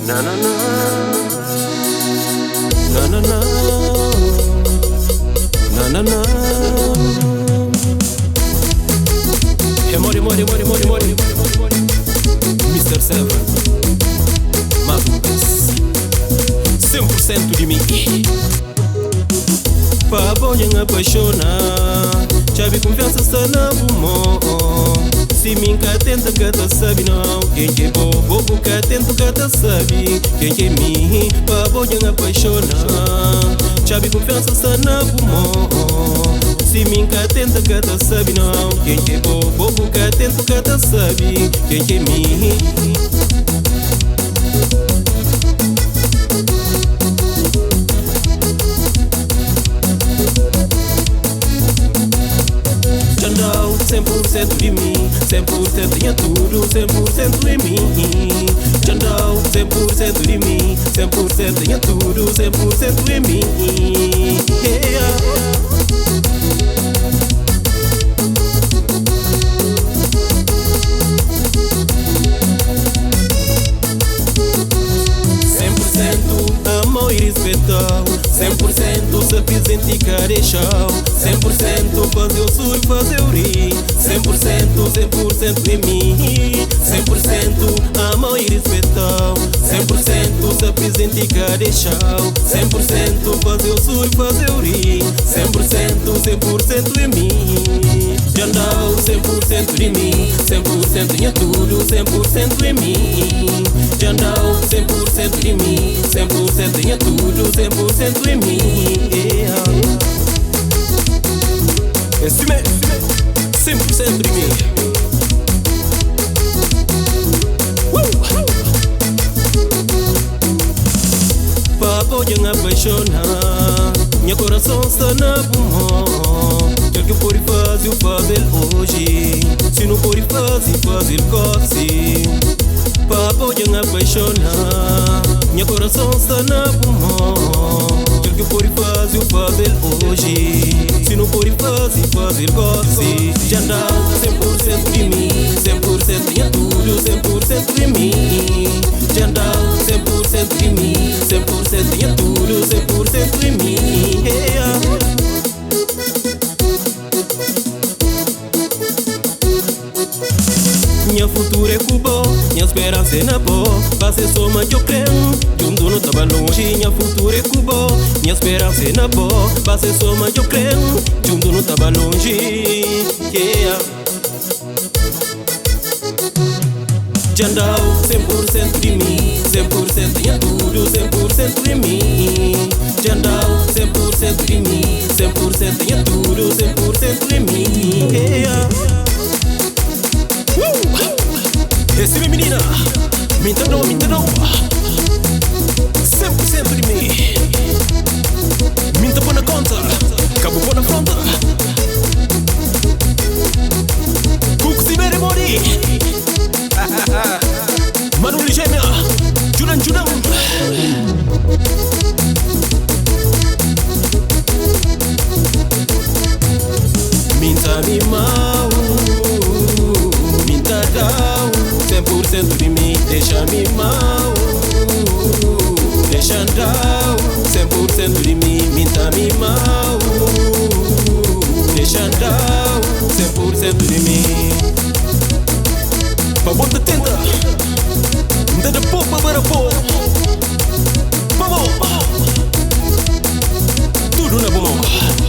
Na na na, na na na, na na na. Mori, Mr. Seven, mais uma vez, 100% de mim. Pa bonha apaixona, chave confiança está na bumo. Se me tenta cata sabe não, quem que é bobo que atento cata sabe, quem que é mim. Pa bonha apaixona, chave confiança está na bumo. Se me tenta cata sabe não, quem que é bobo que atento cata sabe, quem que é mim. Jandal, 100% de mim, 100% tinha tudo, 100% em mim. Jandal, 100% de mim, 100% tinha tudo, 100% em mim. Yeah. 100% amor e respeitão, 100% sabe sentir carechão, 100% fazer o sur, fazer o rir, 100% em mim, 100% amor e respeitão, 100% sabe sentir carechão, 100% fazer o sur, fazer o rir, 100% em mim. Jandal, 100% de mim, 100% tinha tudo, 100% em mim. Jandal, 100% de mim, 100% tinha tudo, 100% em mim. Yeah. Esse me, 100% de mim. Papo de apaixonar, meu coração está na bumo. Quer que eu pode fazer hoje, se não pode fazer coce. Papo de apaixonar, meu coração está na bumo. Quer que eu pode fazer hoje, se não pode fazer coce. Jandal, 100% de mim, 100% tinha tudo, 100% em mim. Jandal, 100% de mim, 100% tinha tudo, 100% em mim. Yeah. Minha futuro é Cuba, minha esperança é na boa. Vai ser só mais eu creio, junto não tava longe. Minha futuro é Cuba, minha esperança é na boa. Vai ser só mais eu creio, junto não tava longe. Yeah. Jandal, 100% de mim, 100% tinha tudo, 100% em mim. Jandal, 100% de mim, 100% tinha tudo, 100% em mim. Yeah. Esse é menina, minta não, 100% de mim. Minta põe na conta, cabo põe na fronta. Cuco se mere mori. Manu ligêmea, Junan. Minta me mal, minta dau, 100% de mim, deixa-me mal, deixa andar, 100% de mim, minta-me mal, deixa andar, 100% de mim. Pa bonta tenta, nda da popa para pô, vamos, tudo na boa.